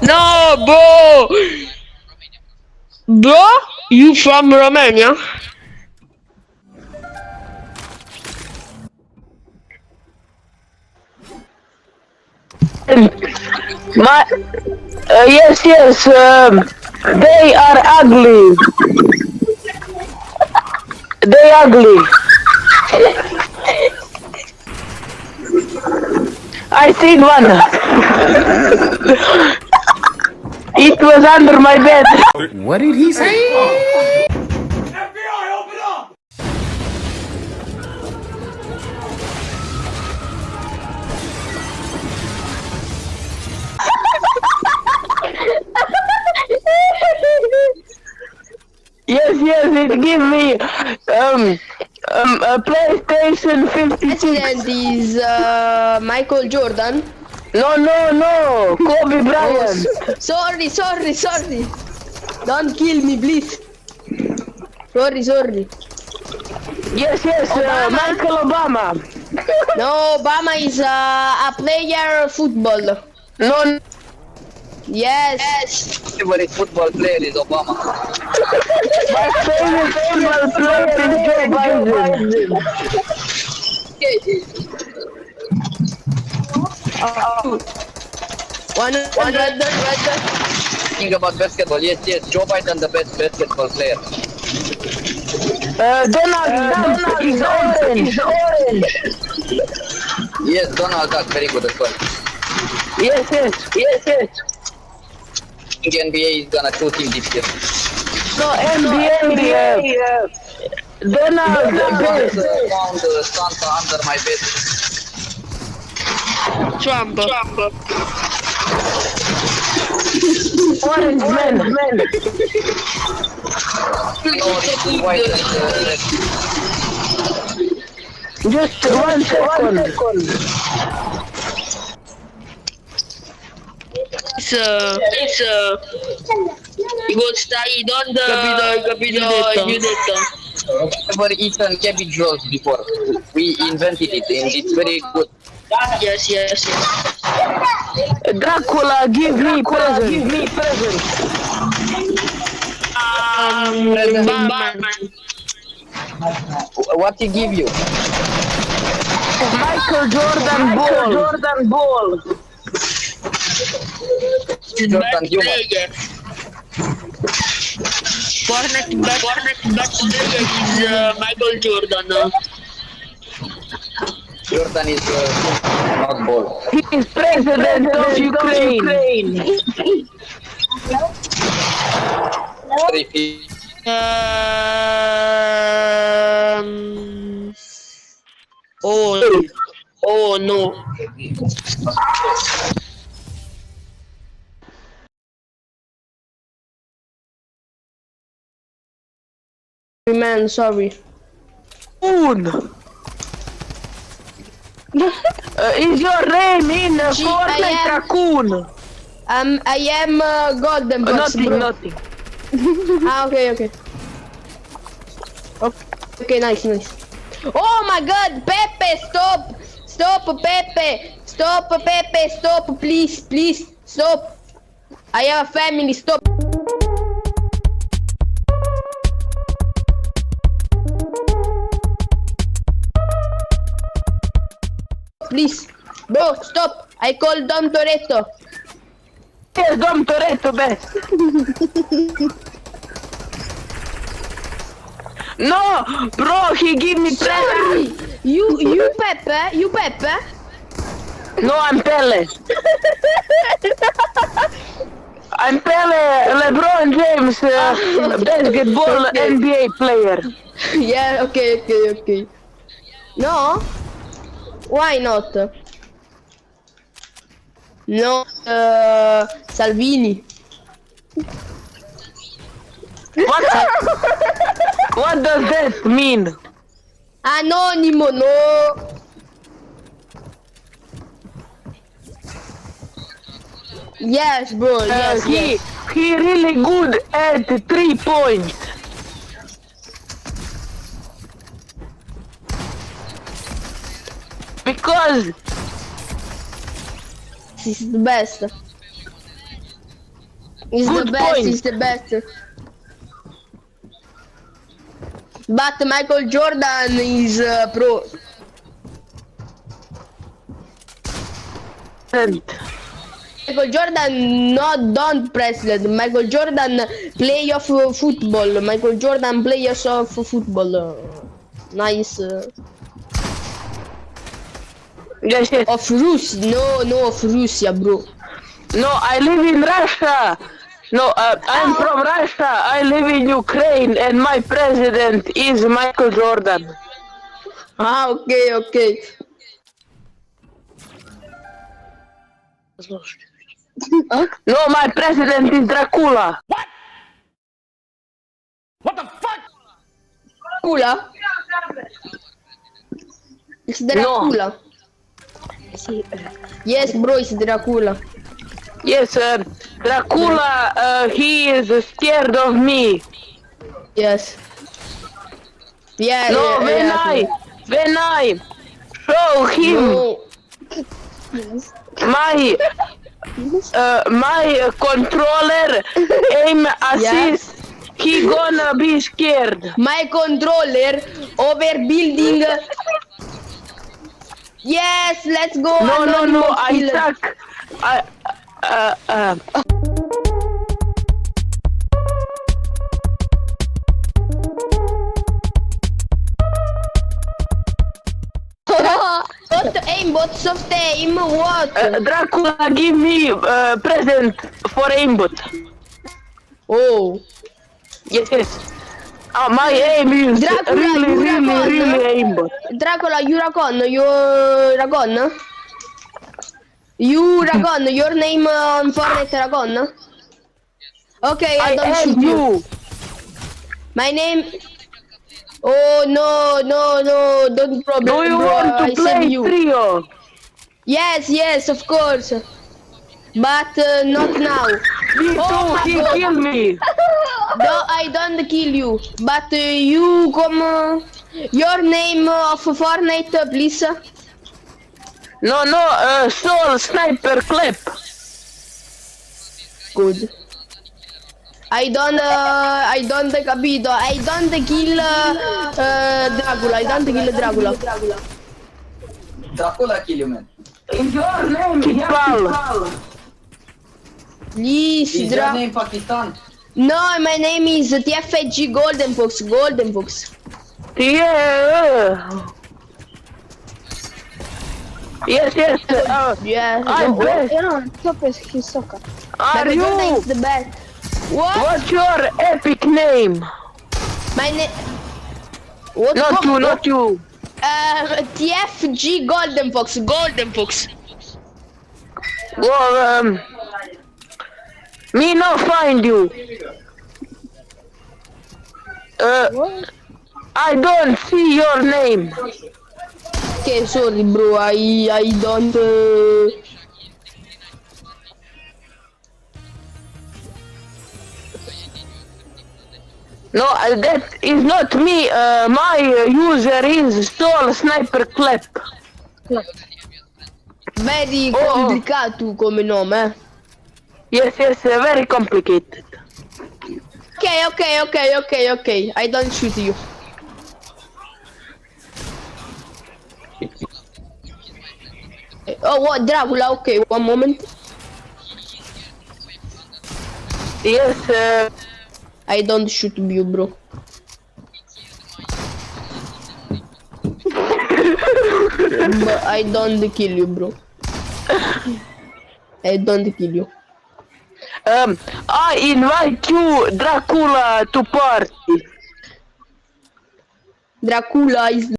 No, bro! Bro? You from Romania? My, yes, yes, they are ugly. They ugly. I seen one. It was under my bed. What did he say? Yes, yes, it give me a PlayStation 56. President is Michael Jordan. No, no, no, Kobe Bryant. Sorry, sorry, sorry. Don't kill me, please. Sorry, sorry. Yes, yes, Michael Obama. No, Obama is a player of football. No, Yes. Favorite football player is Obama. my favorite football player is Joe Biden. One brother. Think about basketball. Yes, yes. Joe Biden the best basketball player. Donald Trump is orange. Yes, Donald Duck, very good as well. Yes, yes, yes, yes. The NBA is gonna shoot him this year. So NBA, Donald best. Found Santa under my bed. Trump. Orange man. Orange, white, and red. Just 1 second. It's you go stay on the capito. Never eaten cabbage rolls before. We invented it and it's very good. Yes. Dracula, give me present. Batman. What he give you? Michael Jordan ball. Jordan Human. Player. Fortnite best player is Michael Jordan. Jordan is not ball. He is president of Ukraine. Repeat. Oh no. Man, sorry. Moon. Is your name in Fortnite am- Raccoon? I am golden box, bro. Nothing. Okay. Okay, nice. Oh my god, Pepe, stop! Stop, Pepe! Stop, Pepe! Stop, please! Stop! I have a family, stop! Please! Bro, stop! I call Dom Toretto! Yes, Dom Toretto best. No, bro, he give me Sorry! present. You Pepe? No, I'm Pele. I'm Pele, LeBron James, basketball Okay. NBA player. Yeah, okay. No? Why not? No, Salvini. What does that mean? Anonimo, no. Yes, bro, yes. He really good at 3 points. Because This is the best. He's the Good best, point. he's the best. But Michael Jordan is pro. Michael Jordan don't president. Michael Jordan play of football. Michael Jordan players of football. Nice. Yes, yes. Of Russia. No, of Russia, bro. No, I live in Russia. No, I'm from Russia. I live in Ukraine, and my president is Michael Jordan. Ah, okay. No, my president is Dracula. Dracula? It's Dracula. Yes, bro, it's Dracula. Yes, Dracula. He is scared of me. Yes. Yeah. No, yeah, when I show him No. my controller aim assist, he gonna be scared. My controller over building. Yes, let's go. No, Anonymous I killer. suck. What soft aim? What? Dracula give me present for aimbot. Oh. Yes. My aim is Dracula, really aimbot. Dracula, you Racon, You Racon, your name on Fortnite Racon? Okay, I don't shoot you. My name. Oh no, don't problem. Do you bro. want I to save play you. trio? Yes, of course. But not now. Me too, my he God. killed me. No, I don't kill you. But you come. Your name of Fortnite, please. No, Soul Sniper Clip. Good. I don't capito. I don't kill Dracula. I don't kill Dracula. Dracula kill you, man. Your name is Pal. Please, Is your name Pakistan? No, my name is TFG Golden Fox. Yeah. Yes. Yeah. I'm best. Are Michael Jordan you? is the best. What? What's your epic name? My name. What? Not you. TFG Golden Fox. Well, me not find you. I don't see your name. Okay, sorry, bro. I don't. No, that is not me. My user is Soul Sniper Clip. Very complicato come nome. Yes, very complicated. Okay. I don't shoot you. Oh, what? Dracula? Okay, one moment. Yes, I don't shoot you, bro. But I don't kill you, bro. I don't kill you. I invite you, Dracula, to party. Dracula is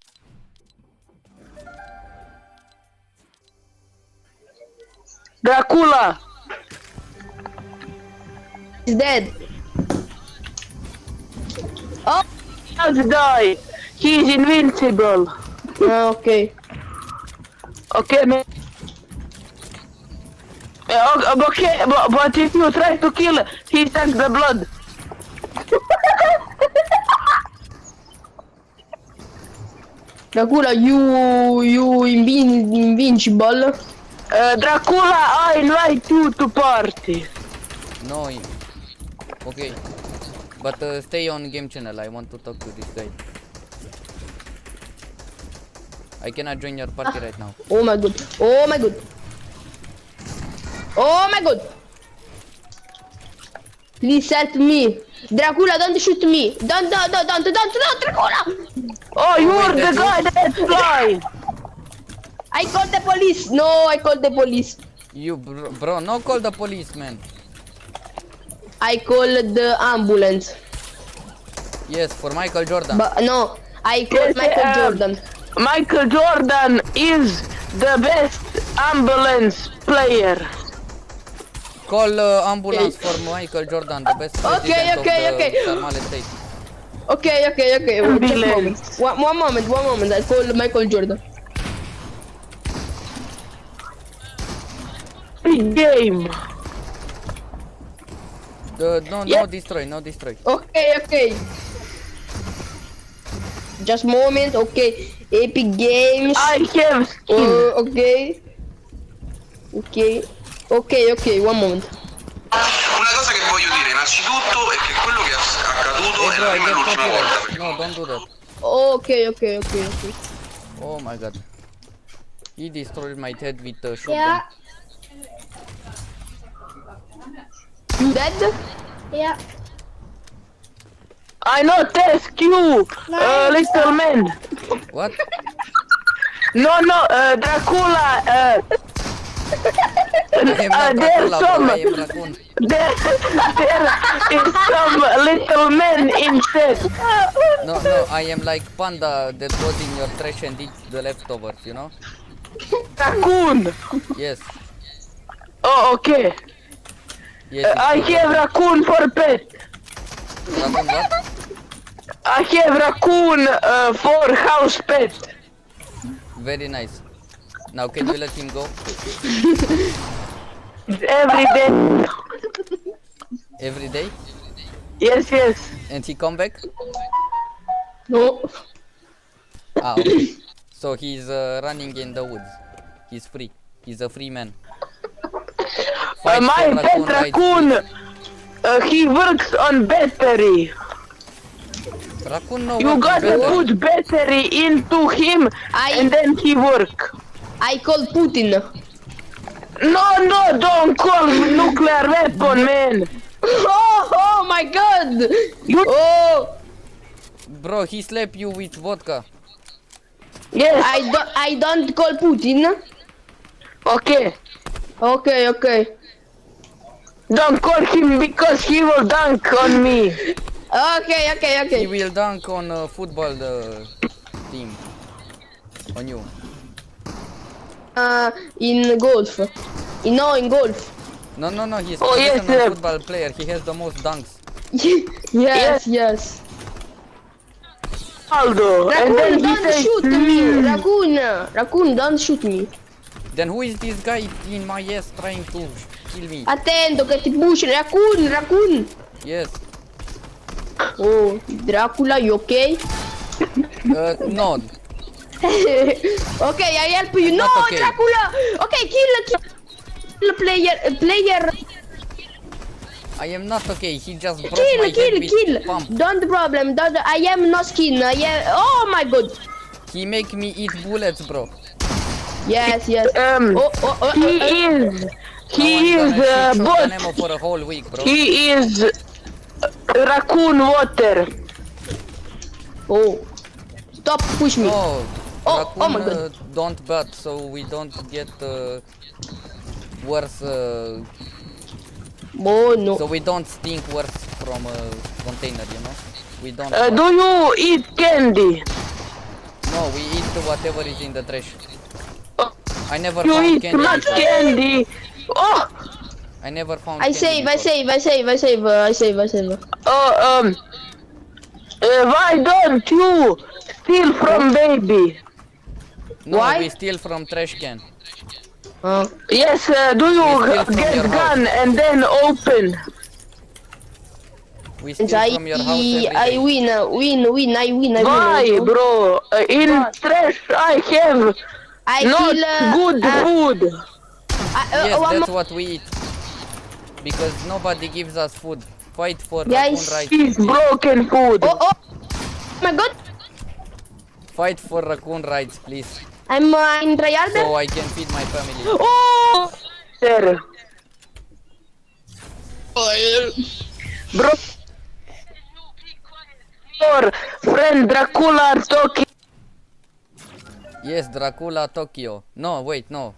Dracula. dead. Oh, Just die. He is invincible. okay. Okay, man. Okay, but if you try to kill, he takes the blood. Dracula, you invincible. Dracula, I invite you to party. No. Okay. But stay on game channel. I want to talk to this guy. I cannot join your party right now. Oh my god. Oh my god. Oh my god. Please help me. Dracula, don't shoot me. Don't, Dracula. Oh, you're wait, the guy that flies. I called the police. No, I called the police. You bro, no call the police, man. I called the ambulance. Yes, for Michael Jordan. But no, I called Yes, Michael Jordan. Michael Jordan is the best ambulance player. Call ambulance for Michael Jordan, the best president of the Sarmale state. Okay. Just a moment. Ambulance. One moment. I call Michael Jordan. Big game. No destroy. Okay. Just moment. Okay. Epic Games. I have skin. Okay. One moment. Una cosa che voglio dire innanzitutto è che quello che è accaduto è la prima e l'ultima volta. Perché No, don't do that. Okay. Oh my god. He destroyed my head with the shotgun. You dead? Yeah. I not ask you, little man. What? No, Dracula. I am not There's Dracula, bro. some. I am raccoon. There is some little man instead. No, I am like panda that goes in your trash and eats the leftovers, you know? Raccoon. Yes. Oh, okay. Yes. I have raccoon for pet. Raccoon what? I have raccoon for house pet. Very nice. Now can you let him go? Every day. Every day? Yes. And he come back? No. Ah, okay. So he's running in the woods. He's free. He's a free man. Fight My for pet rights, raccoon. He works on battery. please. Raccoon no You work on gotta battery. put battery into him and then he work. I call Putin. No, don't call nuclear weapon, man. Oh my god. You- Oh. Bro, he slapped you with vodka. Yes. I don't call Putin. Okay. Okay. Don't call him because he will dunk on me. Okay. He will dunk on a football team. On you. In golf. In golf. No, he's Oh, yes, professional sir. football player. He has the most dunks. Yes. Aldo. And then Raccoon, he don't says, shoot me. Raccoon, don't shoot me. Then who is this guy in my ass trying to kill me? Attento che ti push. Raccoon. Yes. Oh, Dracula, you okay? No. Okay, I help you. No, Not okay. Dracula. Okay, kill player. I am not okay. He just broke my head with Kill. pump. Don't problem. I am no skin. Oh my god. He make me eat bullets, bro. Yes. he Now I'm is gonna shoot shotgun bot. ammo for a whole week, bro. He is raccoon water. Oh. Stop push me. No. Oh Raccoon, my God. don't bat, so we don't get worse. Oh no. So we don't stink worse from a container, you know. We don't. Do you eat candy? No, we eat whatever is in the trash. Oh, I never you found eat candy. not before. candy. Oh. I never found. I candy save. before. Why don't you steal from baby? No, Why? we steal from trash can. Yes, do We you steal from get your gun and then open? We steal from your house every I day. win. I win. Why, bro? In trash I have I not kill. good food. Yes, One that's more. what we eat. Because nobody gives us food. Fight for Guys. raccoon rights. He's broken food. Oh my god. Fight for raccoon rights, please. I'm in trial. So I can feed my family. Oh! Sir. Bro. Your friend Dracula talking. Yes, Dracula Tokyo. No, wait, no.